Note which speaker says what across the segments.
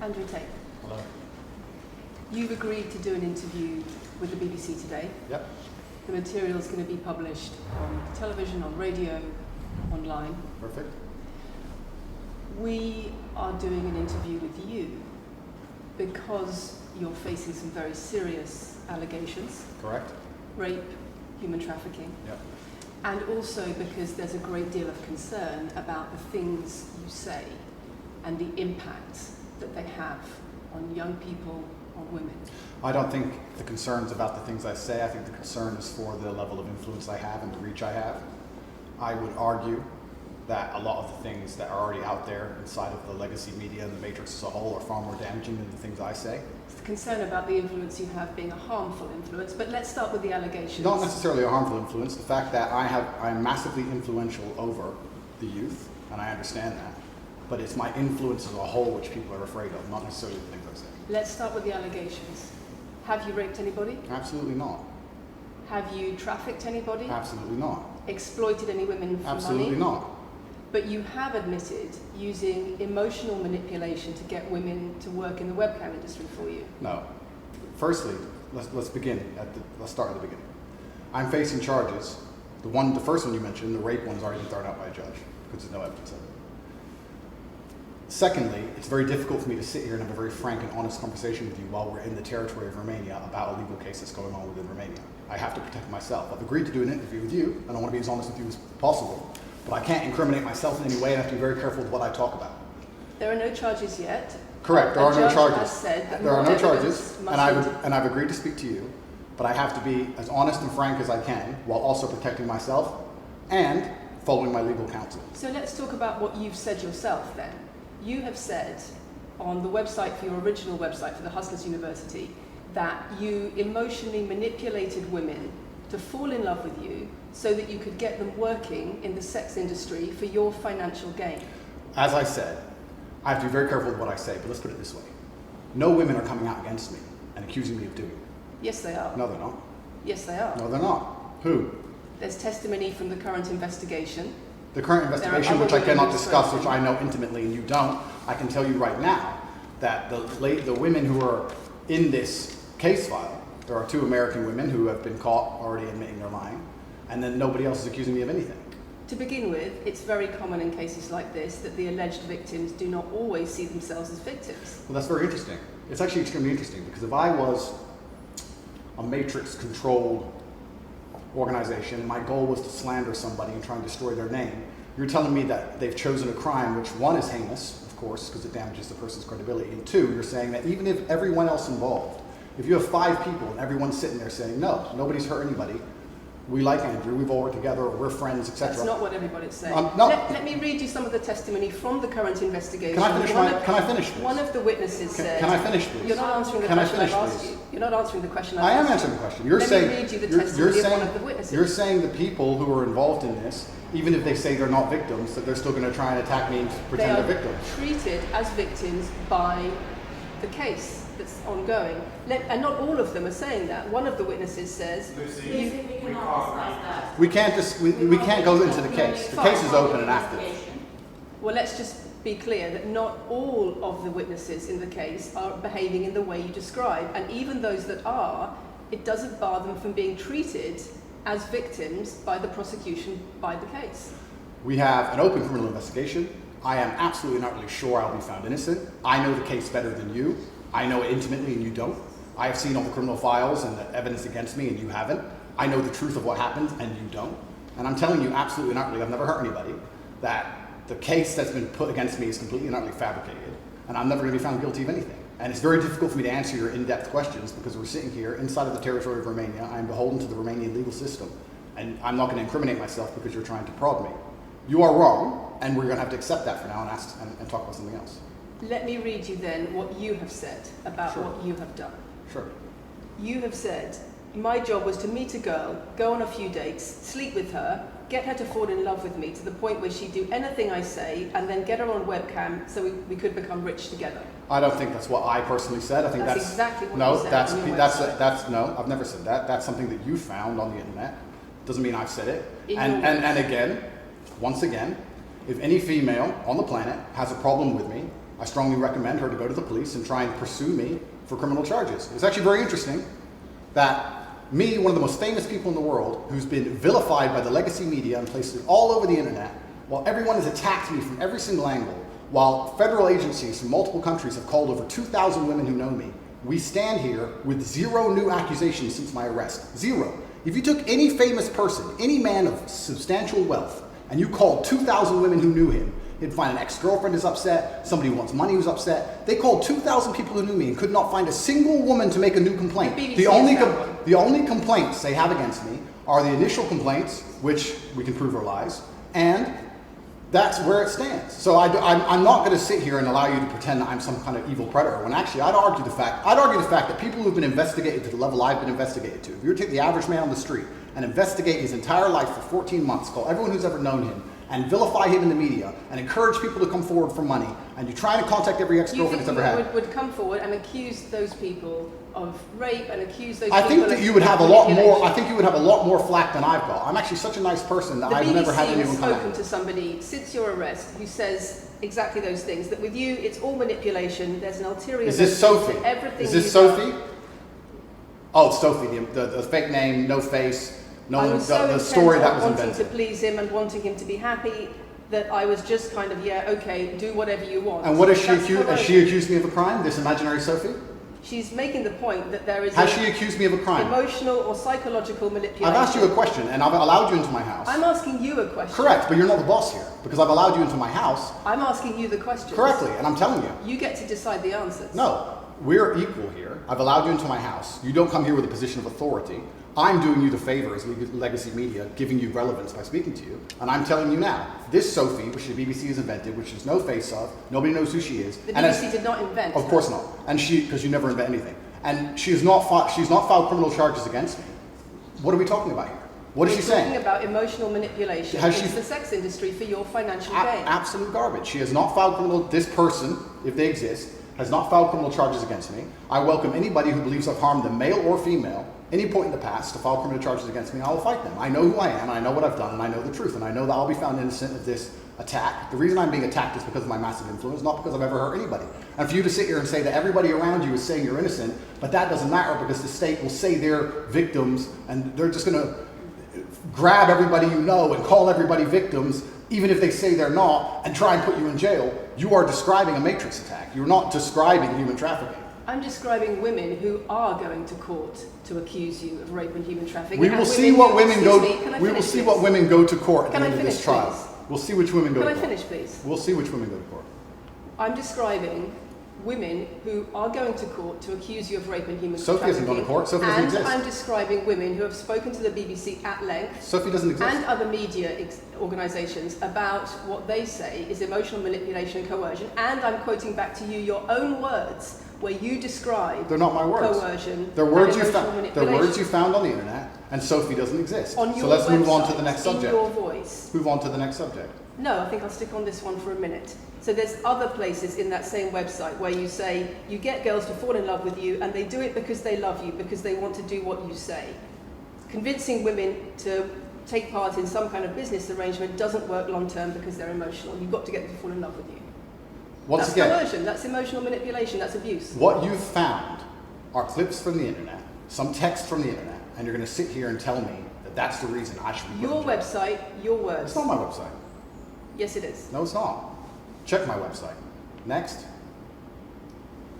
Speaker 1: Andrew Tate.
Speaker 2: Hello.
Speaker 1: You've agreed to do an interview with the BBC today.
Speaker 2: Yep.
Speaker 1: The material is going to be published on television, on radio, online.
Speaker 2: Perfect.
Speaker 1: We are doing an interview with you because you're facing some very serious allegations.
Speaker 2: Correct.
Speaker 1: Rape, human trafficking.
Speaker 2: Yep.
Speaker 1: And also because there's a great deal of concern about the things you say and the impact that they have on young people, on women.
Speaker 2: I don't think the concern's about the things I say. I think the concern is for the level of influence I have and the reach I have. I would argue that a lot of the things that are already out there inside of the legacy media and the matrix as a whole are far more damaging than the things I say.
Speaker 1: It's the concern about the influence you have being a harmful influence, but let's start with the allegations.
Speaker 2: Not necessarily a harmful influence. The fact that I'm massively influential over the youth, and I understand that, but it's my influence as a whole which people are afraid of, not necessarily the things I say.
Speaker 1: Let's start with the allegations. Have you raped anybody?
Speaker 2: Absolutely not.
Speaker 1: Have you trafficked anybody?
Speaker 2: Absolutely not.
Speaker 1: Exploited any women for
Speaker 2: Absolutely
Speaker 1: money?
Speaker 2: not.
Speaker 1: But you have admitted using emotional manipulation to get women to work in the webcam industry for you.
Speaker 2: No. Firstly, let's begin let's start at the beginning. I'm facing charges. The first one you mentioned, the rape one, has already been thrown out by a judge because there's no evidence of it. Secondly, it's very difficult for me to sit here and have a very frank and honest conversation with you while we're in the territory of Romania about a legal case that's going on within Romania. I have to protect myself. I've agreed to do an interview with you, and I want to be as honest with you as possible, but I can't incriminate myself in any way, and I have to be very careful with what I talk about.
Speaker 1: There are no charges yet.
Speaker 2: Correct, there are no charges.
Speaker 1: Has said that
Speaker 2: there are no charges,
Speaker 1: must
Speaker 2: and I've agreed to speak to you, but I have to be as honest and frank as I can while also protecting myself and following my legal counsel.
Speaker 1: So let's talk about what you've said yourself then. You have said on the website for your original website for the Hustlers University that you emotionally manipulated women to fall in love with you so that you could get them working in the sex industry for your financial gain.
Speaker 2: As I said, I have to be very careful with what I say, but let's put it this way. No women are coming out against me and accusing me of doing it.
Speaker 1: Yes, they are.
Speaker 2: No, they're not.
Speaker 1: Yes, they are.
Speaker 2: No, they're not. Who?
Speaker 1: There's testimony from the current investigation.
Speaker 2: The current investigation, which I cannot discuss, which I know intimately and you don't, I can tell you right now that the women who are in this case file, there are 2 American women who have been caught already admitting they're lying, and then nobody else is accusing me of anything.
Speaker 1: To begin with, it's very common in cases like this that the alleged victims do not always see themselves as victims.
Speaker 2: Well, that's very interesting. It's actually extremely interesting because if I was a matrix-controlled organization and my goal was to slander somebody and try and destroy their name, you're telling me that they've chosen a crime which, 1, is heinous, of course, because it damages the person's credibility, and 2, you're saying that even if everyone else involved, if you have 5 people and everyone's sitting there saying, no, nobody's hurt anybody, we like Andrew, we've all worked together, we're friends, etc.
Speaker 1: That's not what everybody's saying.
Speaker 2: No.
Speaker 1: Let me read you some of the testimony from the current investigation.
Speaker 2: Can I finish, please?
Speaker 1: One of the witnesses said...
Speaker 2: Can I finish, please?
Speaker 1: You're not answering the question I've asked you. You're not answering the question I've asked you.
Speaker 2: I am answering the question.
Speaker 1: Let me read you the testimony of one of the witnesses.
Speaker 2: You're saying the people who are involved in this, even if they say they're not victims, that they're still going to try and attack me and pretend they're victims.
Speaker 1: They are treated as victims by the case that's ongoing. And not all of them are saying that. One of the witnesses says...
Speaker 2: We can't go into the case. The case is open and active.
Speaker 1: Well, let's just be clear that not all of the witnesses in the case are behaving in the way you describe. And even those that are, it doesn't bar them from being treated as victims by the prosecution by the case.
Speaker 2: We have an open criminal investigation. I am absolutely not really sure I'll be found innocent. I know the case better than you. I know it intimately and you don't. I have seen all the criminal files and the evidence against me and you haven't. I know the truth of what happened and you don't. And I'm telling you absolutely and utterly, I've never hurt anybody, that the case that's been put against me is completely and utterly fabricated. And I'm never going to be found guilty of anything. And it's very difficult for me to answer your in-depth questions because we're sitting here inside of the territory of Romania. I'm beholden to the Romanian legal system. And I'm not going to incriminate myself because you're trying to prod me. You are wrong, and we're going to have to accept that for now and talk about something else.
Speaker 1: Let me read you then what you have said about what you have done.
Speaker 2: Sure.
Speaker 1: You have said, my job was to meet a girl, go on a few dates, sleep with her, get her to fall in love with me to the point where she'd do anything I say, and then get her on webcam so we could become rich together.
Speaker 2: I don't think that's what I personally said. I think that's
Speaker 1: exactly what
Speaker 2: no,
Speaker 1: you said
Speaker 2: that's no, I've never said that. That's something that you found on the internet. Doesn't mean I've said it. And again, once again, if any female on the planet has a problem with me, I strongly recommend her to go to the police and try and pursue me for criminal charges. It's actually very interesting that me, one of the most famous people in the world, who's been vilified by the legacy media and places all over the internet, while everyone has attacked me from every single angle, while federal agencies from multiple countries have called over 2,000 women who know me, we stand here with 0 new accusations since my arrest. 0. If you took any famous person, any man of substantial wealth, and you called 2,000 women who knew him, he'd find an ex-girlfriend is upset, somebody who wants money who's upset. They called 2,000 people who knew me and could not find a single woman to make a new complaint. The only complaints they have against me are the initial complaints, which we can prove are lies, and that's where it stands. So I'm not going to sit here and allow you to pretend that I'm some kind of evil predator, when actually I'd argue the fact that people who've been investigated to the level I've been investigated to, if you were to take the average man on the street and investigate his entire life for 14 months, call everyone who's ever known him, and vilify him in the media, and encourage people to come forward for money, and you try to contact every ex-girlfriend he's ever had.
Speaker 1: Would come forward and accuse those people of rape and accuse those
Speaker 2: I
Speaker 1: people
Speaker 2: think that you would have a lot more. I think you would have a lot more flack than I've got. I'm actually such a nice person that I've never had anyone come at me.
Speaker 1: The BBC has spoken to somebody since your arrest who says exactly those things. That with you, it's all manipulation. There's an ulterior.
Speaker 2: Is this Sophie?
Speaker 1: Everything.
Speaker 2: Is this Sophie? Oh, it's Sophie. The fake name, no face, the story that was invented.
Speaker 1: Wanting to please him and wanting him to be happy. That I was just kind of, yeah, okay, do whatever you want.
Speaker 2: And what is she accused? Has she accused me of a crime? This imaginary Sophie?
Speaker 1: She's making the point that there is.
Speaker 2: Has she accused me of a crime?
Speaker 1: Emotional or psychological manipulation.
Speaker 2: I've asked you a question, and I've allowed you into my house.
Speaker 1: I'm asking you a question.
Speaker 2: Correct, but you're not the boss here, because I've allowed you into my house.
Speaker 1: I'm asking you the question.
Speaker 2: Correctly, and I'm telling you.
Speaker 1: You get to decide the answers.
Speaker 2: No, we're equal here. I've allowed you into my house. You don't come here with a position of authority. I'm doing you the favor as legacy media, giving you relevance by speaking to you. And I'm telling you now, this Sophie, which the BBC has invented, which there's no face of, nobody knows who she is.
Speaker 1: The BBC did not invent her.
Speaker 2: Of course not. And because you never invent anything. And she's not filed criminal charges against me. What are we talking about here? What is she saying?
Speaker 1: Talking about emotional manipulation against the sex industry for your financial gain.
Speaker 2: Absolute garbage. She has not filed this person, if they exist, has not filed criminal charges against me. I welcome anybody who believes I've harmed them, male or female, any point in the past, to file criminal charges against me. I will fight them. I know who I am, and I know what I've done, and I know the truth, and I know that I'll be found innocent of this attack. The reason I'm being attacked is because of my massive influence, not because I've ever hurt anybody. And for you to sit here and say that everybody around you is saying you're innocent, but that doesn't matter because the state will say they're victims, and they're just going to grab everybody you know and call everybody victims, even if they say they're not, and try and put you in jail. You are describing a matrix attack. You're not describing human trafficking.
Speaker 1: I'm describing women who are going to court to accuse you of rape and human trafficking.
Speaker 2: We will see what women go. We will see what women go to court at the end of this trial.
Speaker 1: Please?
Speaker 2: We'll see which women go to court.
Speaker 1: Can I finish, please?
Speaker 2: We'll see which women go to court.
Speaker 1: I'm describing women who are going to court to accuse you of rape and human
Speaker 2: Sophie
Speaker 1: trafficking.
Speaker 2: hasn't gone to court. Sophie doesn't exist.
Speaker 1: And I'm describing women who have spoken to the BBC at length.
Speaker 2: Sophie doesn't exist.
Speaker 1: And other media organisations about what they say is emotional manipulation and coercion. And I'm quoting back to you your own words where you describe.
Speaker 2: They're not my words.
Speaker 1: Coercion.
Speaker 2: They're words you found. They're words you found on the internet. And Sophie doesn't exist.
Speaker 1: On your
Speaker 2: so let's
Speaker 1: website,
Speaker 2: move on to the next subject.
Speaker 1: In your voice.
Speaker 2: Move on to the next subject.
Speaker 1: No, I think I'll stick on this one for a minute. So there's other places in that same website where you say you get girls to fall in love with you and they do it because they love you, because they want to do what you say. Convincing women to take part in some kind of business arrangement doesn't work long term because they're emotional. You've got to get them to fall in love with you. That's coercion, that's emotional manipulation, that's abuse.
Speaker 2: What you've found are clips from the internet, some text from the internet, and you're going to sit here and tell me that that's the reason I should be
Speaker 1: your website, your words.
Speaker 2: It's not my website.
Speaker 1: Yes, it is.
Speaker 2: No, it's not. Check my website. Next.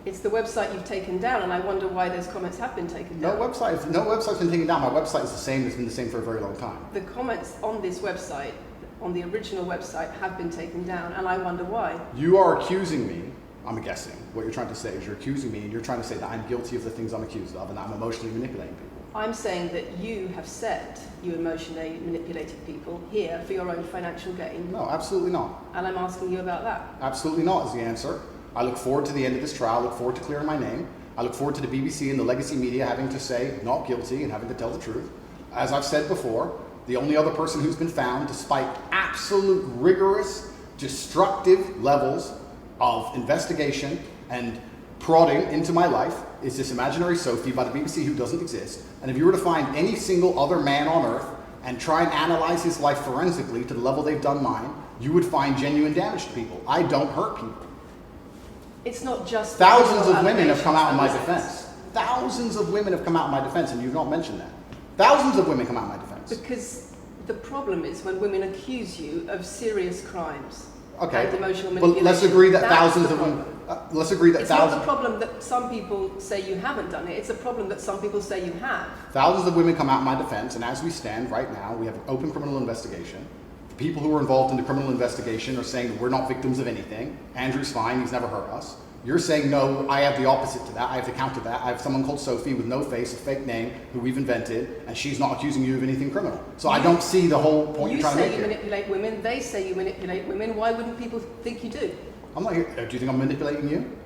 Speaker 1: It's the website you've taken down, and I wonder why those comments have been taken down.
Speaker 2: No website's been taken down. My website is the same. It's been the same for a very long time.
Speaker 1: The comments on this website, on the original website, have been taken down, and I wonder why.
Speaker 2: You are accusing me, I'm guessing, what you're trying to say is you're accusing me, and you're trying to say that I'm guilty of the things I'm accused of, and that I'm emotionally manipulating people.
Speaker 1: I'm saying that you have said you emotionally manipulated people here for your own financial gain.
Speaker 2: No, absolutely not.
Speaker 1: And I'm asking you about that.
Speaker 2: Absolutely not is the answer. I look forward to the end of this trial. I look forward to clearing my name. I look forward to the BBC and the legacy media having to say not guilty and having to tell the truth. As I've said before, the only other person who's been found, despite absolute rigorous, destructive levels of investigation and prodding into my life, is this imaginary Sophie by the BBC who doesn't exist. And if you were to find any single other man on earth and try and analyze his life forensically to the level they've done mine, you would find genuine damage to people. I don't hurt people.
Speaker 1: It's not just
Speaker 2: Thousands of women have come out in my
Speaker 1: allegations.
Speaker 2: defense. Thousands of women have come out in my defense, and you've not mentioned that. Thousands of women come out in my defense.
Speaker 1: Because the problem is when women accuse you of serious crimes
Speaker 2: Okay.
Speaker 1: and emotional
Speaker 2: But
Speaker 1: manipulation.
Speaker 2: let's agree that
Speaker 1: that's
Speaker 2: thousands
Speaker 1: the
Speaker 2: of women.
Speaker 1: problem.
Speaker 2: Let's agree that
Speaker 1: It's not the
Speaker 2: thousands.
Speaker 1: problem that some people say you haven't done it. It's a problem that some people say you have.
Speaker 2: Thousands of women come out in my defense, and as we stand right now, we have an open criminal investigation. The people who are involved in the criminal investigation are saying that we're not victims of anything. Andrew's fine, he's never hurt us. You're saying, no, I have the opposite to that. I have to counter that. I have someone called Sophie with no face, a fake name, who we've invented, and she's not accusing you of anything criminal. So I don't see the whole point you're trying to make
Speaker 1: You say you
Speaker 2: here.
Speaker 1: manipulate women, they say you manipulate women. Why wouldn't people think you do?
Speaker 2: I'm not here. Do you think I'm manipulating you?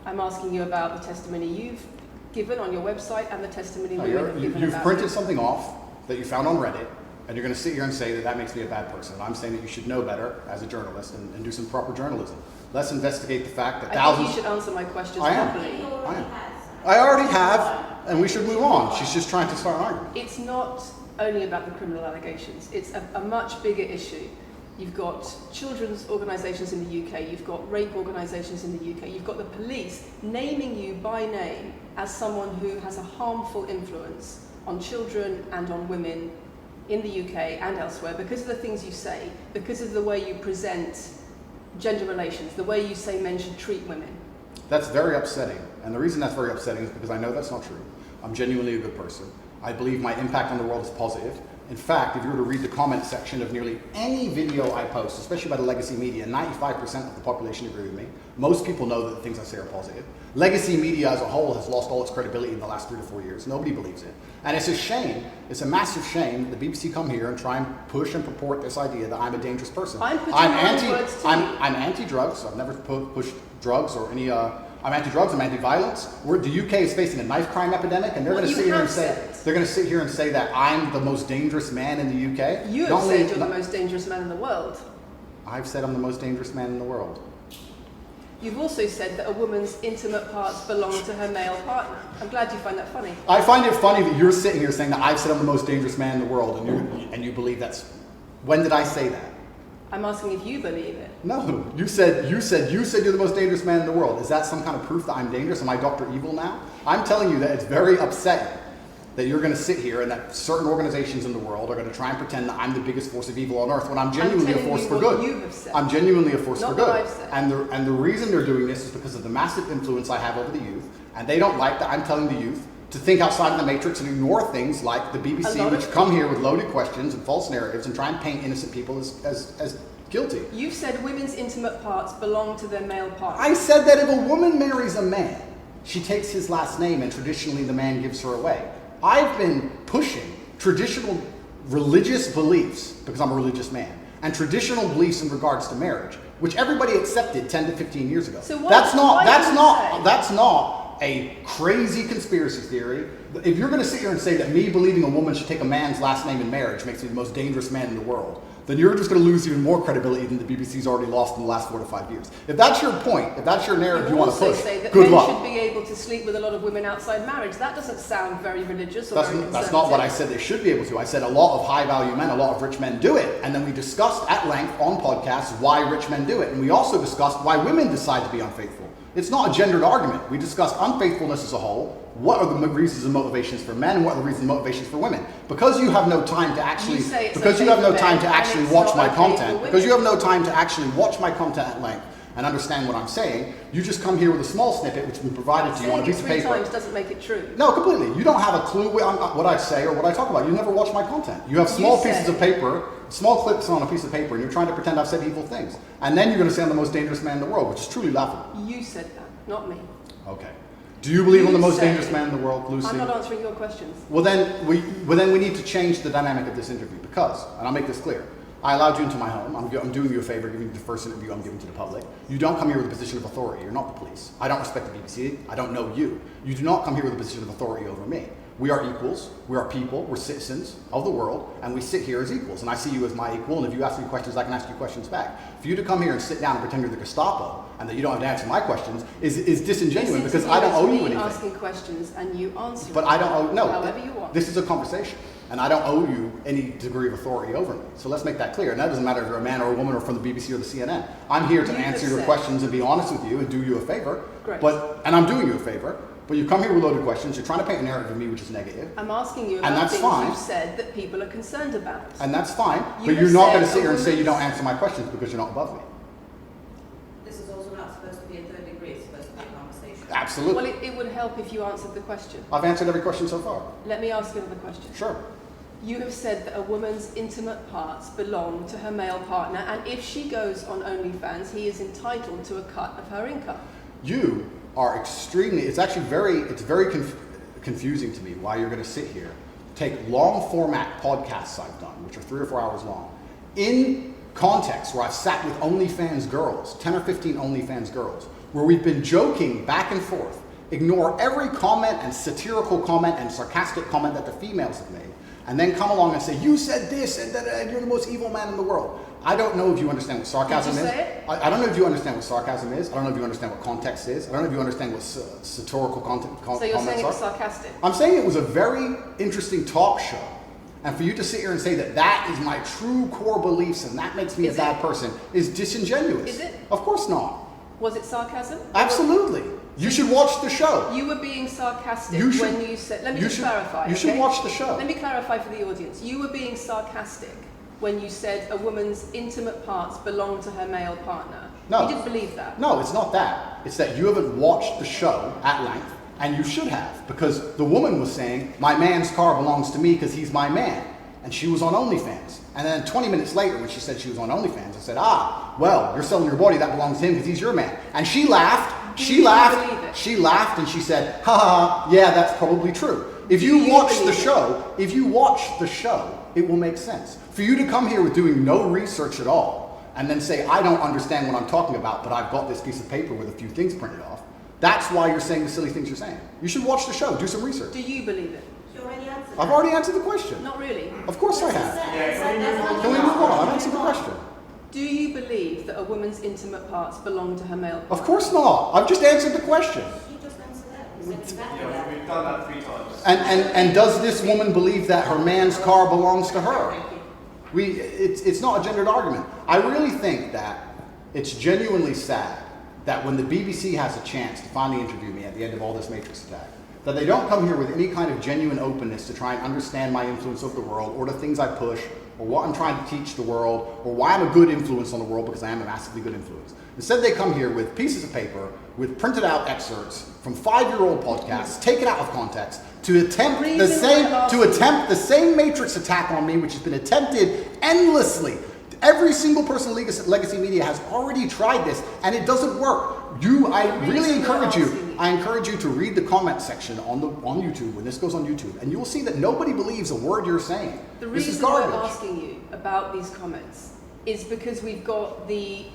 Speaker 1: I'm asking you about the testimony you've given on your website and the testimony
Speaker 2: No,
Speaker 1: women have given
Speaker 2: you've
Speaker 1: about
Speaker 2: printed
Speaker 1: you.
Speaker 2: something off that you found on Reddit, and you're going to sit here and say that that makes me a bad person. I'm saying that you should know better as a journalist and do some proper journalism. Let's investigate the fact that
Speaker 1: I
Speaker 2: thousands.
Speaker 1: think you should answer my questions
Speaker 2: I am.
Speaker 1: properly.
Speaker 2: I am. I already have, and we should move on. She's just trying to start an argument.
Speaker 1: It's not only about the criminal allegations. It's a much bigger issue. You've got children's organisations in the UK, you've got rape organisations in the UK, you've got the police naming you by name as someone who has a harmful influence on children and on women in the UK and elsewhere because of the things you say, because of the way you present gender relations, the way you say men should treat women.
Speaker 2: That's very upsetting. And the reason that's very upsetting is because I know that's not true. I'm genuinely a good person. I believe my impact on the world is positive. In fact, if you were to read the comment section of nearly any video I post, especially by the legacy media, 95% of the population agree with me. Most people know that the things I say are positive. Legacy media as a whole has lost all its credibility in the last 3 to 4 years. Nobody believes it. And it's a shame, it's a massive shame that the BBC come here and try and push and purport this idea that I'm a dangerous person.
Speaker 1: I'm putting my own words to you.
Speaker 2: I'm anti-drugs. I've never pushed drugs or any. I'm anti-drugs. I'm anti-violence. The UK is facing a knife crime epidemic, and they're going to sit here and say that I'm the most dangerous man in the UK.
Speaker 1: You have said you're the most dangerous man in the world.
Speaker 2: I've said I'm the most dangerous man in the world.
Speaker 1: You've also said that a woman's intimate parts belong to her male partner. I'm glad you find that funny.
Speaker 2: I find it funny that you're sitting here saying that I've said I'm the most dangerous man in the world, and you believe that's. When did I say that?
Speaker 1: I'm asking if you believe it.
Speaker 2: No, you said you're the most dangerous man in the world. Is that some kind of proof that I'm dangerous? Am I Dr. Evil now? I'm telling you that it's very upsetting that you're going to sit here and that certain organizations in the world are going to try and pretend that I'm the biggest force of evil on earth when I'm genuinely a force for good.
Speaker 1: You have said.
Speaker 2: I'm genuinely a force for
Speaker 1: Not
Speaker 2: good.
Speaker 1: what I've said.
Speaker 2: And the reason they're doing this is because of the massive influence I have over the youth, and they don't like that I'm telling the youth to think outside of the matrix and ignore things like the BBC, which come here with loaded questions and false narratives and try and paint innocent people as guilty.
Speaker 1: You've said women's intimate parts belong to their male partner.
Speaker 2: I said that if a woman marries a man, she takes his last name and traditionally the man gives her away. I've been pushing traditional religious beliefs, because I'm a religious man, and traditional beliefs in regards to marriage, which everybody accepted 10 to 15 years ago.
Speaker 1: So
Speaker 2: that's not a crazy conspiracy theory. If you're going to sit here and say that me believing a woman should take a man's last name in marriage makes me the most dangerous man in the world, then you're just going to lose even more credibility than the BBC's already lost in the last 4 to 5 years. If that's your point, if that's your narrative you want to push,
Speaker 1: say that
Speaker 2: good
Speaker 1: men
Speaker 2: luck.
Speaker 1: should be able to sleep with a lot of women outside marriage. That doesn't sound very religious or very conservative.
Speaker 2: That's not what I said they should be able to. I said a lot of high-value men, a lot of rich men do it. And then we discussed at length on podcasts why rich men do it. And we also discussed why women decide to be unfaithful. It's not a gendered argument. We discussed unfaithfulness as a whole. What are the reasons and motivations for men, and what are the reasons and motivations for women? Because you have no time to actually, watch my content, because you have no time to actually watch my content at length and understand what I'm saying, you just come here with a small snippet which has been provided to you on a piece of paper.
Speaker 1: 3 times doesn't make it true.
Speaker 2: No, completely. You don't have a clue what I say or what I talk about. You never watch my content. You have small pieces of paper, small clips on a piece of paper, and you're trying to pretend I've said evil things. And then you're going to say I'm the most dangerous man in the world, which is truly laughable.
Speaker 1: You said that, not me.
Speaker 2: Okay. Do you believe I'm the most dangerous man in the world, Lucy?
Speaker 1: I'm not answering your questions.
Speaker 2: Well, then we need to change the dynamic of this interview because, and I'll make this clear, I allowed you into my home. I'm doing you a favor, giving you the first interview I'm giving to the public. You don't come here with a position of authority. You're not the police. I don't respect the BBC. I don't know you. You do not come here with a position of authority over me. We are equals. We are people. We're citizens of the world, and we sit here as equals. And I see you as my equal, and if you ask me questions, I can ask you questions back. For you to come here and sit down and pretend you're the Gestapo and that you don't have to answer my questions is disingenuous because I don't owe you anything.
Speaker 1: Asking questions and you answer
Speaker 2: But I don't owe, no.
Speaker 1: however you want.
Speaker 2: This is a conversation. and I don't owe you any degree of authority over me. So let's make that clear. And that doesn't matter if you're a man or a woman or from the BBC or the CNN. I'm here to answer your questions and be honest with you and do you a favor.
Speaker 1: Great.
Speaker 2: And I'm doing you a favor. But you come here with loaded questions. You're trying to paint a narrative of me which is negative.
Speaker 1: I'm asking you about things you've said that people are concerned about.
Speaker 2: And that's fine. But you're not going to sit here and say you don't answer my questions because you're not above me.
Speaker 3: This is also not supposed to be a third degree. It's supposed to be a conversation.
Speaker 2: Absolutely.
Speaker 1: Well, it would help if you answered the question.
Speaker 2: I've answered every question so far.
Speaker 1: Let me ask you another question.
Speaker 2: Sure.
Speaker 1: You have said that a woman's intimate parts belong to her male partner, and if she goes on OnlyFans, he is entitled to a cut of her income.
Speaker 2: You are extremely, it's very confusing to me why you're going to sit here, take long format podcasts I've done, which are 3 or 4 hours long, in context where I've sat with OnlyFans girls, 10 or 15 OnlyFans girls, where we've been joking back and forth, ignore every comment and satirical comment and sarcastic comment that the females have made, and then come along and say, you said this and that, and you're the most evil man in the world. I don't know if you understand what sarcasm is.
Speaker 1: Did you say it?
Speaker 2: I don't know if you understand what sarcasm is. I don't know if you understand what context is. I don't know if you understand what satirical comments are.
Speaker 1: So you're saying it was sarcastic?
Speaker 2: I'm saying it was a very interesting talk show. And for you to sit here and say that that is my true core beliefs and that makes me a bad person is disingenuous.
Speaker 1: Is it?
Speaker 2: Of course not.
Speaker 1: Was it sarcasm?
Speaker 2: Absolutely. You should watch the show.
Speaker 1: You were being sarcastic when you said... Let me just clarify.
Speaker 2: You should watch the show.
Speaker 1: Let me clarify for the audience. You were being sarcastic when you said a woman's intimate parts belong to her male partner.
Speaker 2: No.
Speaker 1: You didn't believe that.
Speaker 2: No, it's not that. It's that you haven't watched the show at length, and you should have, because the woman was saying, my man's car belongs to me because he's my man. And she was on OnlyFans. And then 20 minutes later, when she said she was on OnlyFans, I said, well, you're selling your body, that belongs to him because he's your man. And she laughed. She laughed and she said, yeah, that's probably true. If you watch the show, it will make sense. For you to come here with doing no research at all and then say, I don't understand what I'm talking about, but I've got this piece of paper with a few things printed off, that's why you're saying the silly things you're saying. You should watch the show, do some research.
Speaker 1: Do you believe it?
Speaker 3: You already answered
Speaker 2: I've already answered the question.
Speaker 1: Not really.
Speaker 2: Of course I have.
Speaker 3: Can
Speaker 2: Can we move on? I've answered the question.
Speaker 1: Do you believe that a woman's intimate parts belong to her male partner?
Speaker 2: Of course not. I've just answered the question.
Speaker 3: You just answered that. You said exactly that.
Speaker 4: We've done that 3 times.
Speaker 2: And does this woman believe that her man's car belongs to her? It's not a gendered argument. I really think that it's genuinely sad that when the BBC has a chance to finally interview me at the end of all this Matrix attack, that they don't come here with any kind of genuine openness to try and understand my influence over the world or the things I push or what I'm trying to teach the world or why I'm a good influence on the world, because I am a massively good influence. Instead, they come here with pieces of paper with printed out excerpts from 5-year-old podcasts taken out of context to attempt the same Matrix attack on me, which has been attempted endlessly. Every single person in Legacy Media has already tried this, and it doesn't work. I really encourage you. I encourage you to read the comment section on YouTube when this goes on YouTube, and you will see that nobody believes a word you're saying.
Speaker 1: The
Speaker 2: This is
Speaker 1: reason I'm
Speaker 2: garbage.
Speaker 1: asking you about these comments is because we've got the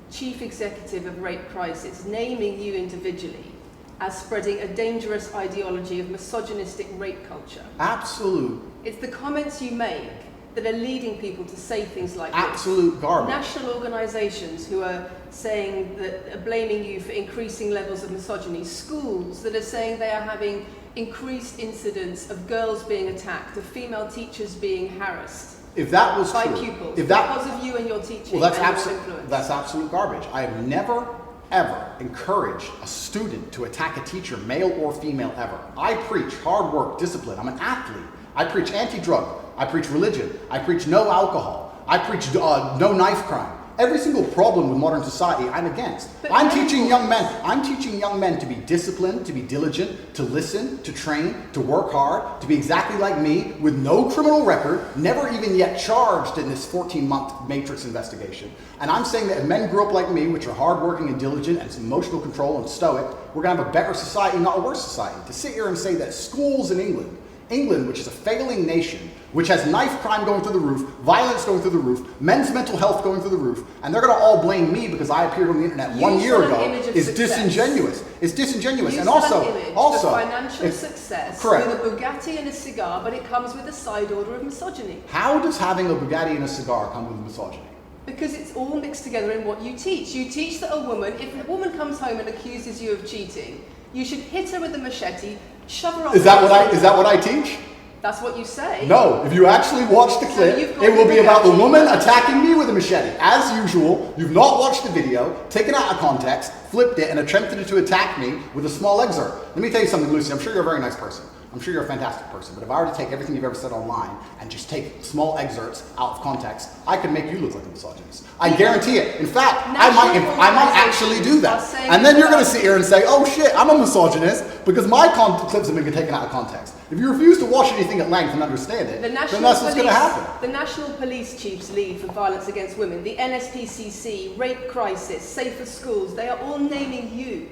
Speaker 1: chief executive of Rape Crisis naming you individually as spreading a dangerous ideology of misogynistic rape culture.
Speaker 2: Absolute
Speaker 1: It's the comments you make that are leading people to say things like
Speaker 2: absolute garbage.
Speaker 1: National organisations who are saying that are blaming you for increasing levels of misogyny. Schools that are saying they are having increased incidents of girls being attacked, of female teachers being harassed.
Speaker 2: If that was
Speaker 1: by
Speaker 2: true,
Speaker 1: pupils,
Speaker 2: because
Speaker 1: of you and your teaching
Speaker 2: well,
Speaker 1: and your influence.
Speaker 2: that's absolute garbage. I have never, ever encouraged a student to attack a teacher, male or female, ever. I preach hard work, discipline. I'm an athlete. I preach anti-drug. I preach religion. I preach no alcohol. I preach no knife crime. Every single problem with modern society, I'm against. I'm teaching young men to be disciplined, to be diligent, to listen, to train, to work hard, to be exactly like me, with no criminal record, never even yet charged in this 14-month Matrix investigation. And I'm saying that if men grew up like me, which are hardworking and diligent and some emotional control and stoic, we're going to have a better society, not a worse society. To sit here and say that schools in England, which is a failing nation, which has knife crime going through the roof, violence going through the roof, men's mental health going through the roof, and they're going to all blame me because I appeared on the internet 1 year ago, is disingenuous. It's disingenuous.
Speaker 1: And also, financial success
Speaker 2: correct.
Speaker 1: With a Bugatti and a cigar, but it comes with a side order of misogyny.
Speaker 2: How does having a Bugatti and a cigar come with misogyny?
Speaker 1: Because it's all mixed together in what you teach. You teach that if a woman comes home and accuses you of cheating, you should hit her with a machete, shove her off.
Speaker 2: Is that what I teach?
Speaker 1: That's what you say.
Speaker 2: No, if you actually watch the clip,
Speaker 1: you've got
Speaker 2: it will be
Speaker 1: the
Speaker 2: about the
Speaker 1: reaction.
Speaker 2: woman attacking me with a machete. As usual, you've not watched the video, taken it out of context, flipped it, and attempted to attack me with a small excerpt. Let me tell you something, Lucy. I'm sure you're a very nice person. I'm sure you're a fantastic person. But if I were to take everything you've ever said online and just take small excerpts out of context, I could make you look like a misogynist. I guarantee it. In fact, I might actually do that. And then you're going to sit here and say, oh shit, I'm a misogynist because my clips have been taken out of context. If you refuse to watch anything at length and understand it, then that's what's going to happen.
Speaker 1: The National Police Chiefs League for Violence Against Women, the NSPCC, Rape Crisis, Safer Schools, they are all naming you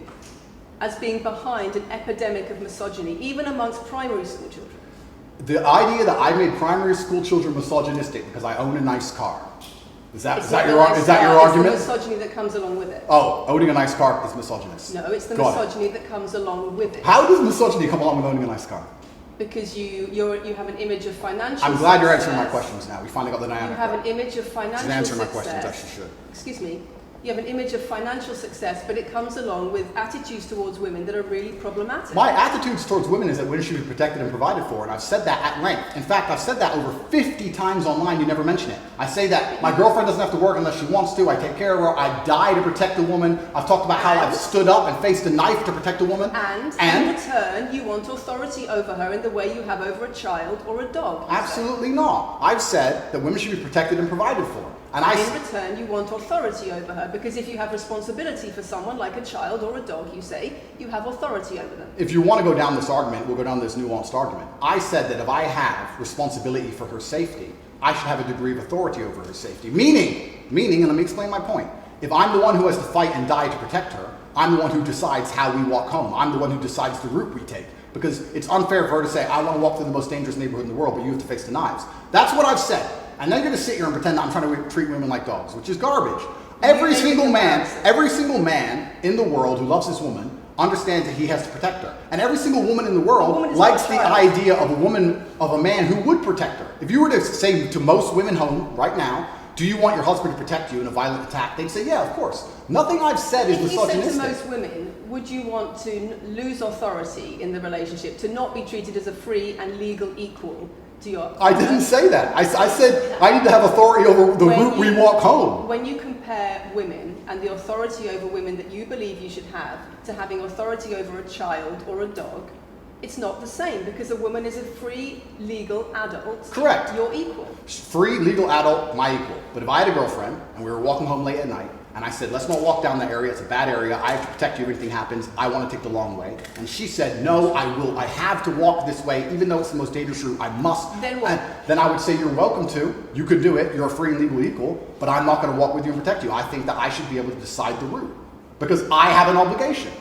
Speaker 1: as being behind an epidemic of misogyny, even amongst primary school children.
Speaker 2: The idea that I made primary school children misogynistic because I own a nice car. Is that your argument?
Speaker 1: It's the misogyny that comes along with it.
Speaker 2: Oh, owning a nice car is misogynist.
Speaker 1: No, it's the misogyny that comes along with it.
Speaker 2: How does misogyny come along with owning a nice car?
Speaker 1: Because you have an image of financial
Speaker 2: I'm glad
Speaker 1: success.
Speaker 2: you're answering my questions now. We finally got the dynamic.
Speaker 1: You have an image of financial
Speaker 2: success. Answer my
Speaker 1: success.
Speaker 2: questions, as she should.
Speaker 1: Excuse me. You have an image of financial success, but it comes along with attitudes towards women that are really problematic.
Speaker 2: My attitudes towards women is that women should be protected and provided for, and I've said that at length. In fact, I've said that over 50 times online, you never mention it. I say that my girlfriend doesn't have to work unless she wants to, I take care of her, I die to protect a woman. I've talked about how I've stood up and faced a knife to protect a woman.
Speaker 1: And in return, you want authority over her in the way you have over a child or a dog.
Speaker 2: Absolutely not. I've said that women should be protected and provided for. And
Speaker 1: in return, you want authority over her, because if you have responsibility for someone like a child or a dog, you say, you have authority over them.
Speaker 2: If you want to go down this argument, we'll go down this nuanced argument. I said that if I have responsibility for her safety, I should have a degree of authority over her safety. Meaning, and let me explain my point. If I'm the one who has to fight and die to protect her, I'm the one who decides how we walk home. I'm the one who decides the route we take. Because it's unfair for her to say, I want to walk through the most dangerous neighborhood in the world, but you have to face the knives. That's what I've said. And then you're going to sit here and pretend that I'm trying to treat women like dogs, which is garbage. Every single man in the world who loves his woman understands that he has to protect her. And every single woman in the world likes the idea of a man who would protect her. If you were to say to most women home right now, do you want your husband to protect you in a violent attack? They'd say, yeah, of course. Nothing I've said is misogynistic.
Speaker 1: If you said to most women, would you want to lose authority in the relationship, to not be treated as a free and legal equal to your...
Speaker 2: I didn't say that. I said I need to have authority over the route we walk home.
Speaker 1: When you compare women and the authority over women that you believe you should have to having authority over a child or a dog, it's not the same, because a woman is a free, legal adult.
Speaker 2: Correct.
Speaker 1: You're equal.
Speaker 2: Free, legal adult, my equal. But if I had a girlfriend and we were walking home late at night and I said, let's not walk down that area, it's a bad area, I have to protect you if anything happens, I want to take the long way. And she said, no, I have to walk this way, even though it's the most dangerous route, I must.
Speaker 1: Then what?
Speaker 2: Then I would say, you're welcome to, you could do it, you're a free and legal equal, but I'm not going to walk with you and protect you. I think that I should be able to decide the route, because I have an obligation.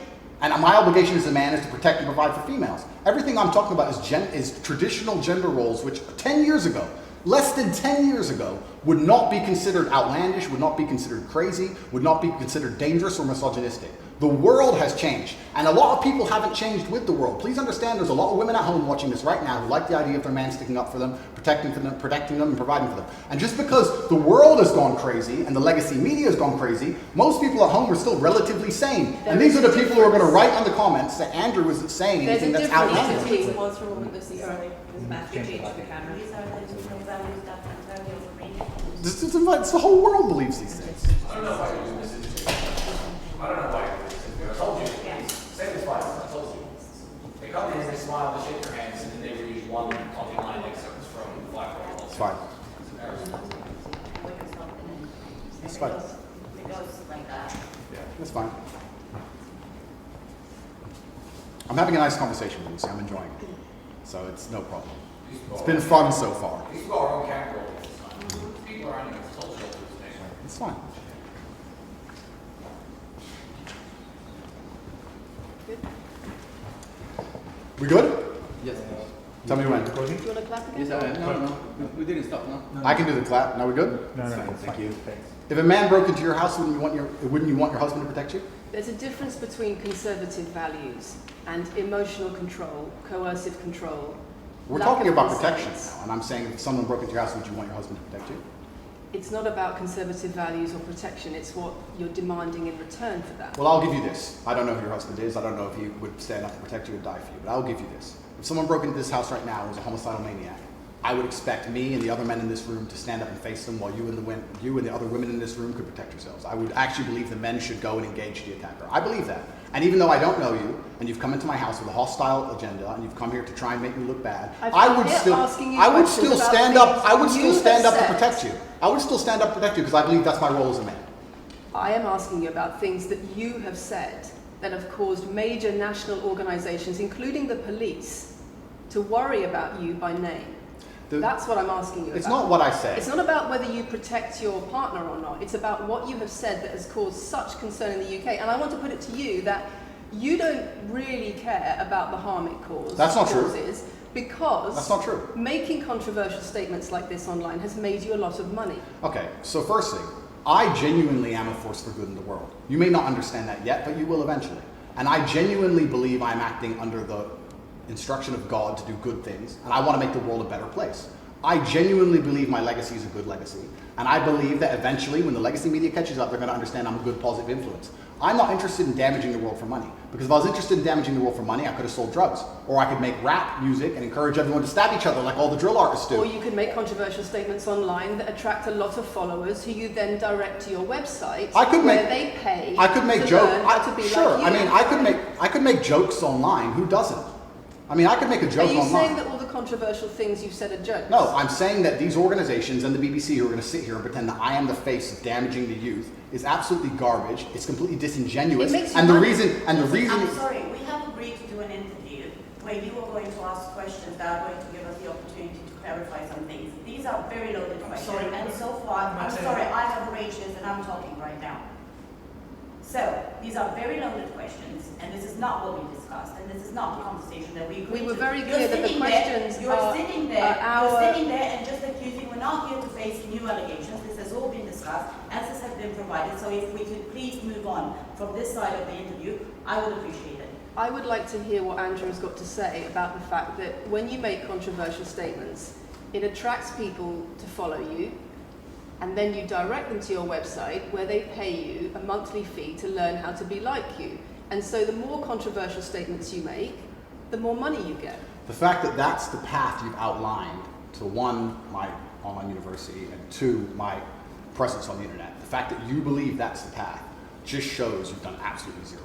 Speaker 2: And my obligation as a man is to protect and provide for females. Everything I'm talking about is traditional gender roles, which 10 years ago, less than 10 years ago, would not be considered outlandish, would not be considered crazy, would not be considered dangerous or misogynistic. The world has changed, and a lot of people haven't changed with the world. Please understand, there's a lot of women at home watching this right now who like the idea of their man sticking up for them, protecting them, and providing for them. And just because the world has gone crazy and the legacy media has gone crazy, most people at home are still relatively sane. And these are the people who are going to write on the comments that Andrew isn't saying anything that's outlandish.
Speaker 3: Please pause for a moment, Lucy. Sorry, there's Matthew change the camera. These are the values that entirely over me.
Speaker 2: It's the whole world believes these things.
Speaker 4: I don't know why you're doing this. I don't know why you're doing this. I told you. Say this twice. I told you. They come in, they smile, they shake their hands, and then they read one coffee line excerpts from Black Roll.
Speaker 2: It's fine. It's fine.
Speaker 3: It goes like that.
Speaker 2: Yeah, that's fine. I'm having a nice conversation with Lucy. I'm enjoying it. So it's no problem. It's been fun so far.
Speaker 4: These people are on camera all this time. People are on your social thing.
Speaker 2: It's fine. We good?
Speaker 5: Yes.
Speaker 2: Tell me when.
Speaker 1: Do you want to clap again?
Speaker 5: Yes, I am. No, we didn't stop, no.
Speaker 2: I can do the clap. Now we good?
Speaker 6: No,
Speaker 5: Thank you.
Speaker 2: If a man broke into your house, wouldn't you want your husband to protect you?
Speaker 1: There's a difference between conservative values and emotional control, coercive control.
Speaker 2: We're
Speaker 1: lack
Speaker 2: talking
Speaker 1: of
Speaker 2: about
Speaker 1: consent.
Speaker 2: protection now, and I'm saying if someone broke into your house, would you want your husband to protect you?
Speaker 1: it's not about conservative values or protection, it's what you're demanding in return for that.
Speaker 2: Well, I'll give you this. I don't know who your husband is. I don't know if he would stand up and protect you and die for you, but I'll give you this. If someone broke into this house right now and was a homicidal maniac, I would expect me and the other men in this room to stand up and face them, while you and the other women in this room could protect yourselves. I would actually believe the men should go and engage the attacker. I believe that. And even though I don't know you, and you've come into my house with a hostile agenda, and you've come here to try and make me look bad, I would still stand up to protect you. I would still stand up to protect you because I believe that's my role as a man.
Speaker 1: I am asking you about things that you have said that have caused major national organizations, including the police, to worry about you by name. That's what I'm asking you about.
Speaker 2: It's not what I say.
Speaker 1: It's not about whether you protect your partner or not. It's about what you have said that has caused such concern in the UK. And I want to put it to you that you don't really care about the harm it causes.
Speaker 2: That's not true.
Speaker 1: Because
Speaker 2: that's not true.
Speaker 1: Making controversial statements like this online has made you a lot of money.
Speaker 2: Okay, so first thing, I genuinely am a force for good in the world. You may not understand that yet, but you will eventually. And I genuinely believe I'm acting under the instruction of God to do good things, and I want to make the world a better place. I genuinely believe my legacy is a good legacy, and I believe that eventually when the legacy media catches up, they're going to understand I'm a good, positive influence. I'm not interested in damaging the world for money, because if I was interested in damaging the world for money, I could have sold drugs, or I could make rap music and encourage everyone to stab each other like all the drill artists do.
Speaker 1: Or you could make controversial statements online that attract a lot of followers who you then direct to your website where they pay
Speaker 2: I could make jokes. Sure,
Speaker 1: like you.
Speaker 2: I mean, I could make jokes online. Who doesn't? I mean, I could make a joke online.
Speaker 1: Are you saying that all the controversial things you've said are jokes?
Speaker 2: No, I'm saying that these organizations and the BBC who are going to sit here and pretend that I am the face of damaging the youth is absolutely garbage. It's completely disingenuous.
Speaker 1: I'm
Speaker 3: sorry, we have agreed to do an interview where you are going to ask questions that are going to give us the opportunity to clarify some things. These are very loaded questions.
Speaker 4: Sorry,
Speaker 3: and so far, I'm sorry, I have arranged this and I'm talking right now. So, these are very loaded questions, and this is not what we discussed, and this is not the conversation that we agreed to.
Speaker 1: We were very clear that the questions
Speaker 3: You're sitting there and just accusing, we're not here to face new allegations, this has all been discussed, answers have been provided, so if we could please move on from this side of the interview, I would appreciate it.
Speaker 1: I would like to hear what Andrew has got to say about the fact that when you make controversial statements, it attracts people to follow you, and then you direct them to your website where they pay you a monthly fee to learn how to be like you. And so the more controversial statements you make, the more money you get.
Speaker 2: The fact that that's the path you've outlined to one, my online university, and two, my presence on the internet, the fact that you believe that's the path just shows you've done absolutely zero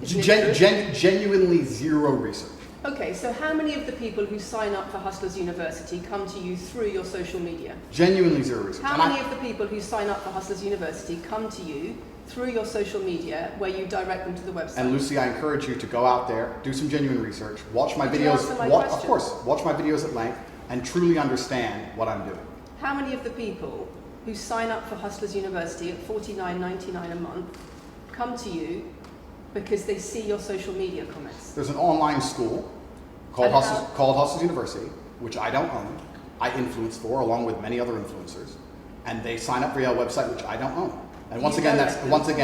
Speaker 2: research. Genuinely zero research.
Speaker 1: Okay, so how many of the people who sign up for Hustlers University come to you through your social media?
Speaker 2: Genuinely zero research.
Speaker 1: How many of the people who sign up for Hustlers University come to you through your social media where you direct them to the website?
Speaker 2: And Lucy, I encourage you to go out there, do some genuine research, watch my videos, of course, watch my videos at length, and truly understand what I'm doing.
Speaker 1: How many of the people who sign up for Hustlers University at $49.99 a month come to you because they see your social media comments?
Speaker 2: There's an online school called Hustlers University, which I don't own. I influence for, along with many other influencers, and they sign up for your website, which I don't own. And once again, that's nothing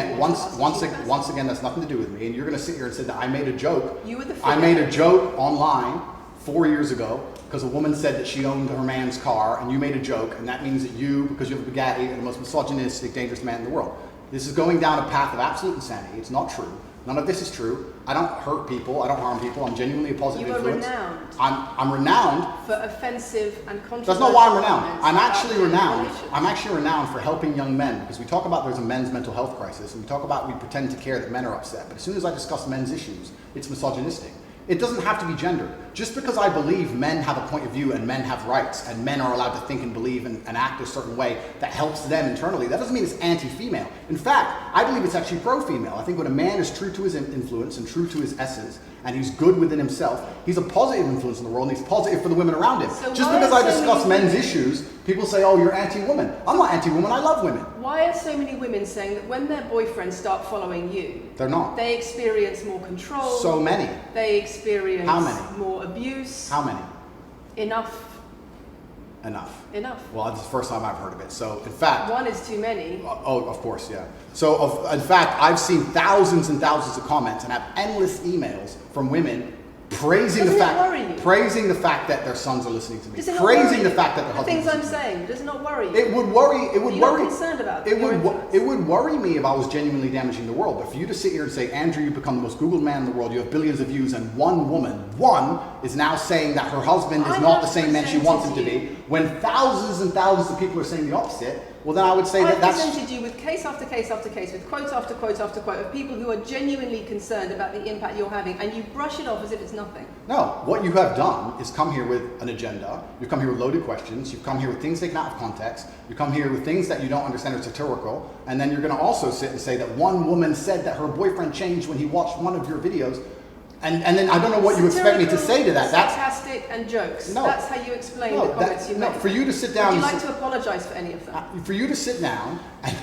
Speaker 2: to do with me. And you're going to sit here and say that I made a joke. I made a joke online 4 years ago because a woman said that she owned her man's car, and you made a joke, and that means that you, because you have a Bugatti, are the most misogynistic, dangerous man in the world. This is going down a path of absolute insanity. It's not true. None of this is true. I don't hurt people. I don't harm people. I'm genuinely a positive influence.
Speaker 1: You are renowned.
Speaker 2: I'm renowned
Speaker 1: for offensive and controversial.
Speaker 2: That's not why I'm renowned. I'm actually renowned. I'm actually renowned for helping young men, because we talk about there's a men's mental health crisis, and we pretend to care that men are upset. But as soon as I discuss men's issues, it's misogynistic. It doesn't have to be gendered. Just because I believe men have a point of view and men have rights and men are allowed to think and believe and act a certain way that helps them internally, that doesn't mean it's anti-female. In fact, I believe it's actually pro-female. I think when a man is true to his influence and true to his essence, and he's good within himself, he's a positive influence in the world, and he's positive for the women around him.
Speaker 1: So
Speaker 2: just because I discuss men's issues, people say, oh, you're anti-woman. I'm not anti-woman, I love women.
Speaker 1: Why are so many women saying that when their boyfriends start following you,
Speaker 2: they're not.
Speaker 1: They experience more control?
Speaker 2: So many.
Speaker 1: They experience
Speaker 2: How many?
Speaker 1: More abuse?
Speaker 2: How many?
Speaker 1: Enough.
Speaker 2: Well, it's the first time I've heard of it. So, in fact...
Speaker 1: One is too many.
Speaker 2: Oh, of course, yeah. So, in fact, I've seen thousands and thousands of comments and have endless emails from women praising
Speaker 1: Doesn't
Speaker 2: the
Speaker 1: it
Speaker 2: fact,
Speaker 1: worry you?
Speaker 2: praising the fact that their sons are listening to me,
Speaker 1: Does it not
Speaker 2: praising
Speaker 1: worry
Speaker 2: the
Speaker 1: you?
Speaker 2: fact that their
Speaker 1: The things
Speaker 2: husbands
Speaker 1: I'm
Speaker 2: listen to me.
Speaker 1: saying, does it not worry you?
Speaker 2: It would worry. It would
Speaker 1: You're not
Speaker 2: worry.
Speaker 1: concerned about
Speaker 2: It
Speaker 1: your
Speaker 2: would.
Speaker 1: influence?
Speaker 2: It would worry me if I was genuinely damaging the world. But for you to sit here and say, Andrew, you've become the most Googled man in the world. You have billions of views, and one woman, is now saying that her husband is
Speaker 1: I
Speaker 2: not the
Speaker 1: have
Speaker 2: same man she wants him to
Speaker 1: presented
Speaker 2: be, when thousands and thousands of people are saying the opposite. Well, then I would say
Speaker 1: I've
Speaker 2: that that's.
Speaker 1: presented you with case after case after case, with quote after quote after quote of people who are genuinely concerned about the impact you're having, and you brush it off as if it's nothing.
Speaker 2: No, what you have done is come here with an agenda. You've come here with loaded questions. You've come here with things taken out of context. You come here with things that you don't understand are satirical. And then you're going to also sit and say that one woman said that her boyfriend changed when he watched one of your videos. And then I don't know what you expect me to say to that. That's
Speaker 1: sarcastic and jokes.
Speaker 2: No.
Speaker 1: That's how you explain
Speaker 2: no,
Speaker 1: the comments you
Speaker 2: no.
Speaker 1: make.
Speaker 2: For you to sit down.
Speaker 1: Would you
Speaker 2: and
Speaker 1: like to apologise for any of them?
Speaker 2: For you to sit down and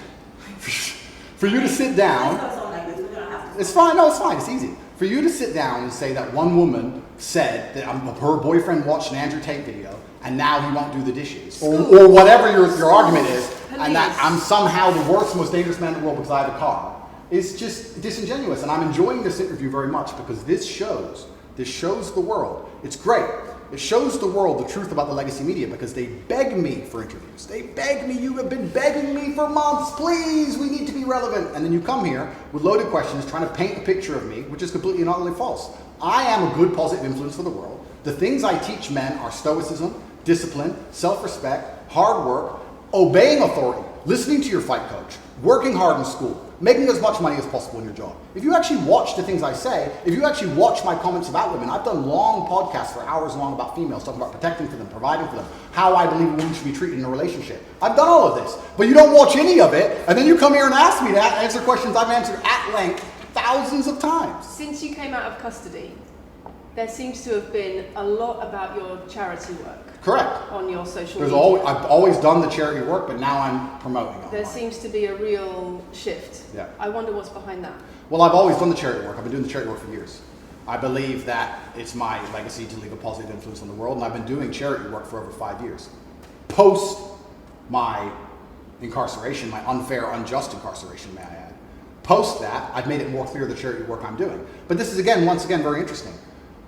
Speaker 2: for you to sit down.
Speaker 3: Let's go on like this. We're gonna have to.
Speaker 2: It's fine. No, it's fine. It's easy. For you to sit down and say that one woman said that her boyfriend watched an Andrew Tate video and now he won't do the dishes, or whatever your argument is, and that I'm somehow the worst, most dangerous man in the world because I have a car, is just disingenuous. And I'm enjoying this interview very much because this shows the world. It's great. It shows the world the truth about the legacy media because they beg me for interviews. They beg me. You have been begging me for months. Please, we need to be relevant. And then you come here with loaded questions trying to paint a picture of me, which is completely and utterly false. I am a good positive influence for the world. The things I teach men are stoicism, discipline, self-respect, hard work, obeying authority, listening to your fight coach, working hard in school, making as much money as possible in your job. If you actually watch the things I say, if you actually watch my comments about women, I've done long podcasts for hours long about females, talking about protecting for them, providing for them, how I believe a woman should be treated in a relationship. I've done all of this, but you don't watch any of it, and then you come here and ask me to answer questions I've answered at length thousands of times.
Speaker 1: Since you came out of custody, there seems to have been a lot about your charity work.
Speaker 2: Correct.
Speaker 1: On your social
Speaker 2: There's
Speaker 1: media.
Speaker 2: I've always done the charity work, but now I'm promoting it.
Speaker 1: There seems to be a real shift.
Speaker 2: Yeah.
Speaker 1: I wonder what's behind that.
Speaker 2: Well, I've always done the charity work. I've been doing the charity work for years. I believe that it's my legacy to leave a positive influence on the world, and I've been doing charity work for over 5 years. Post my incarceration, my unfair, unjust incarceration, may I add. Post that, I've made it more clear the charity work I'm doing. But this is, once again, very interesting.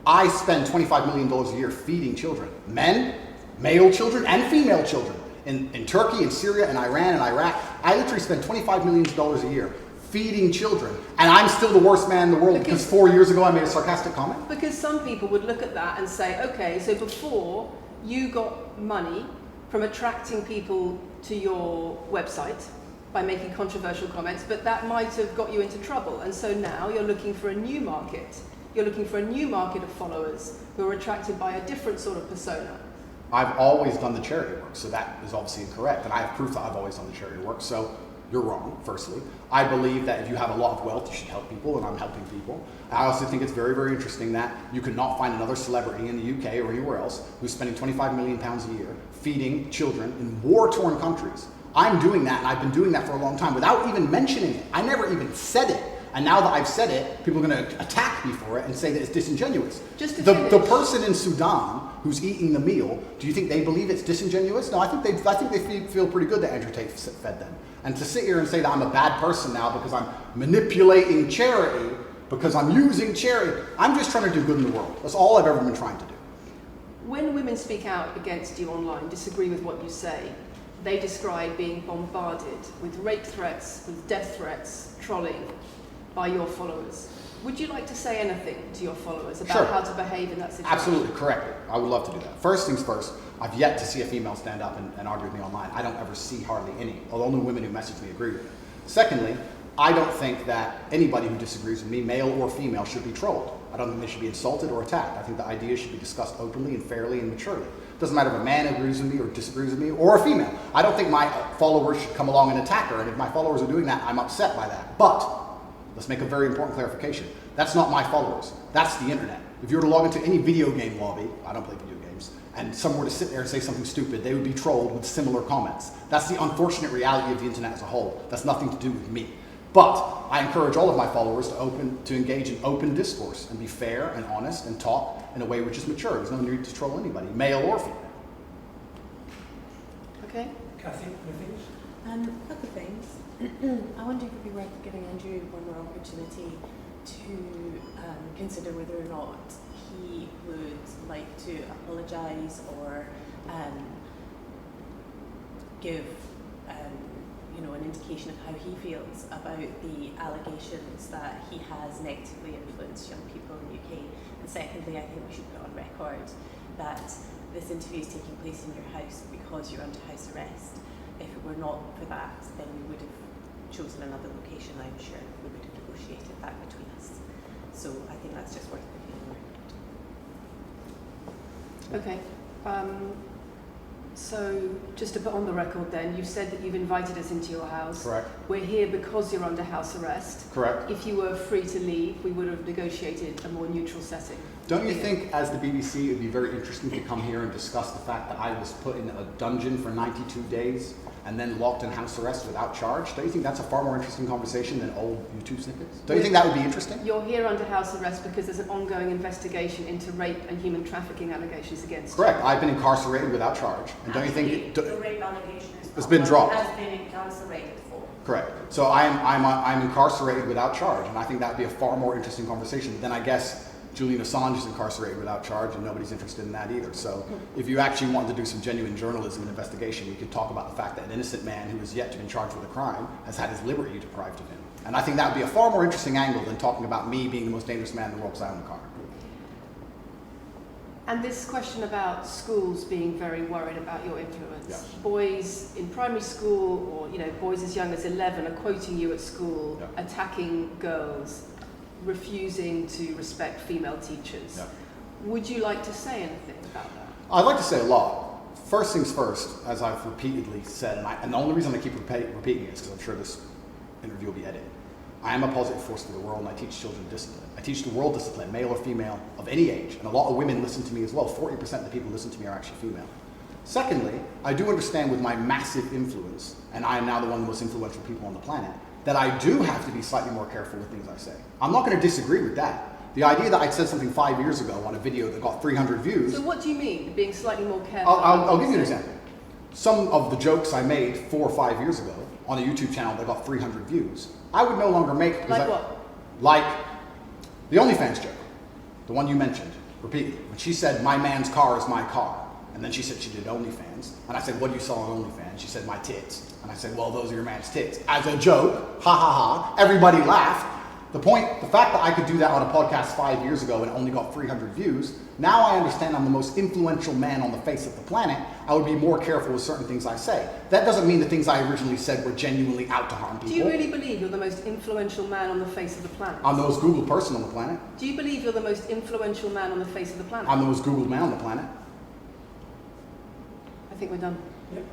Speaker 2: I spend $25 million a year feeding children. Men, male children, and female children. In Turkey, in Syria, in Iran, and Iraq. I literally spend $25 million a year feeding children. And I'm still the worst man in the world because 4 years ago I made a sarcastic comment?
Speaker 1: Because some people would look at that and say, okay, so before you got money from attracting people to your website by making controversial comments, but that might have got you into trouble. And so now you're looking for a new market. You're looking for a new market of followers who are attracted by a different sort of persona.
Speaker 2: I've always done the charity work, so that is obviously incorrect. And I have proof that I've always done the charity work, so you're wrong, firstly. I believe that if you have a lot of wealth, you should help people, and I'm helping people. I also think it's very, very interesting that you could not find another celebrity in the UK or anywhere else who's spending £25 million a year feeding children in war-torn countries. I'm doing that, and I've been doing that for a long time without even mentioning it. I never even said it. And now that I've said it, people are going to attack me for it and say that it's disingenuous. The person in Sudan who's eating the meal, do you think they believe it's disingenuous? No, I think they feel pretty good that Andrew Tate fed them. And to sit here and say that I'm a bad person now because I'm manipulating charity, because I'm using charity, I'm just trying to do good in the world. That's all I've ever been trying to do.
Speaker 1: When women speak out against you online, disagree with what you say, they describe being bombarded with rape threats, with death threats, trolling by your followers. Would you like to say anything to your followers about how to behave in that situation?
Speaker 2: Absolutely, correctly. I would love to do that. First things first, I've yet to see a female stand up and argue with me online. I don't ever see hardly any. The only women who message me agree with me. Secondly, I don't think that anybody who disagrees with me, male or female, should be trolled. I don't think they should be insulted or attacked. I think the ideas should be discussed openly and fairly and maturely. It doesn't matter if a man agrees with me or disagrees with me, or a female. I don't think my followers should come along and attack her, and if my followers are doing that, I'm upset by that. But let's make a very important clarification. That's not my followers. That's the internet. If you were to log into any video game lobby, I don't play video games, and someone were to sit there and say something stupid, they would be trolled with similar comments. That's the unfortunate reality of the internet as a whole. That's nothing to do with me. But I encourage all of my followers to engage in open discourse and be fair and honest and talk in a way which is mature. There's no need to troll anybody, male or female.
Speaker 1: Okay.
Speaker 4: Kathy, anything?
Speaker 6: A couple of things. I wonder if it would be worth giving Andrew one more opportunity to consider whether or not he would like to apologise or give an indication of how he feels about the allegations that he has negatively influenced young people in the UK. And secondly, I think we should put on record that this interview is taking place in your house because you're under house arrest. If it were not for that, then we would have chosen another location, I'm sure. We would have negotiated that between us. So I think that's just worth putting on record.
Speaker 1: Okay. So just to put on the record then, you've said that you've invited us into your house.
Speaker 2: Correct.
Speaker 1: We're here because you're under house arrest.
Speaker 2: Correct.
Speaker 1: If you were free to leave, we would have negotiated a more neutral setting.
Speaker 2: Don't you think, as the BBC, it would be very interesting to come here and discuss the fact that I was put in a dungeon for 92 days and then locked in house arrest without charge? Don't you think that's a far more interesting conversation than old YouTube snippets? Don't you think that would be interesting?
Speaker 1: You're here under house arrest because there's an ongoing investigation into rape and human trafficking allegations against you.
Speaker 2: Correct. I've been incarcerated without charge. And don't you think
Speaker 3: the rape allegation
Speaker 2: it's been dropped?
Speaker 3: Has been incarcerated for.
Speaker 2: Correct. So I'm incarcerated without charge, and I think that would be a far more interesting conversation. Then I guess Julian Assange is incarcerated without charge, and nobody's interested in that either. So if you actually wanted to do some genuine journalism and investigation, you could talk about the fact that an innocent man who is yet to be charged with a crime has had his liberty deprived of him. And I think that would be a far more interesting angle than talking about me being the most dangerous man in the world because I own a car.
Speaker 1: And this question about schools being very worried about your influence.
Speaker 2: Yeah.
Speaker 1: Boys in primary school or boys as young as 11 are quoting you at school,
Speaker 2: Yeah.
Speaker 1: attacking girls, refusing to respect female teachers.
Speaker 2: Yeah.
Speaker 1: Would you like to say anything about that?
Speaker 2: I'd like to say a lot. First things first, as I've repeatedly said, and the only reason I keep repeating it is because I'm sure this interview will be edited. I am a positive force for the world, and I teach children discipline. I teach the world discipline, male or female, of any age. And a lot of women listen to me as well. 40% of the people who listen to me are actually female. Secondly, I do understand with my massive influence, and I am now the one of the most influential people on the planet, that I do have to be slightly more careful with things I say. I'm not going to disagree with that. The idea that I said something 5 years ago on a video that got 300 views...
Speaker 1: So what do you mean, being slightly more careful?
Speaker 2: I'll give you an example. Some of the jokes I made 4 or 5 years ago on a YouTube channel that got 300 views, I would no longer make...
Speaker 1: Like what?
Speaker 2: Like the OnlyFans joke, the one you mentioned repeatedly. When she said, my man's car is my car. And then she said she did OnlyFans. And I said, what do you saw on OnlyFans? She said, my tits. And I said, well, those are your man's tits. As a joke, ha ha ha, everybody laughed. The fact that I could do that on a podcast 5 years ago and only got 300 views, now I understand I'm the most influential man on the face of the planet. I would be more careful with certain things I say. That doesn't mean the things I originally said were genuinely out to harm people.
Speaker 1: Do you really believe you're the most influential man on the face of the planet?
Speaker 2: I'm the most Googled person on the planet.
Speaker 1: Do you believe you're the most influential man on the face of the planet?
Speaker 2: I'm the most Googled man on the planet.
Speaker 1: I think we're done.
Speaker 2: Yep.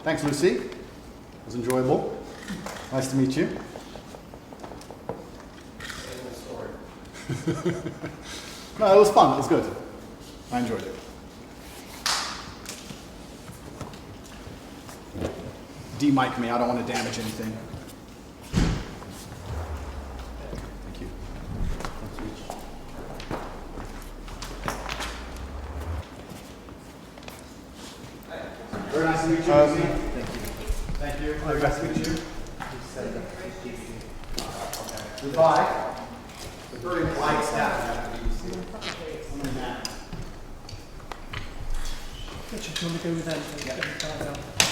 Speaker 2: Thanks, Lucy. It was enjoyable. Nice to meet you. No, it was fun. It was good. I enjoyed it. De-mic me. I don't want to damage anything. Thank you. Very nice to meet you, Lucy. Thank you. Very nice to meet you. Goodbye. It's a very polite staff.
Speaker 7: Richard, do you want to go with them?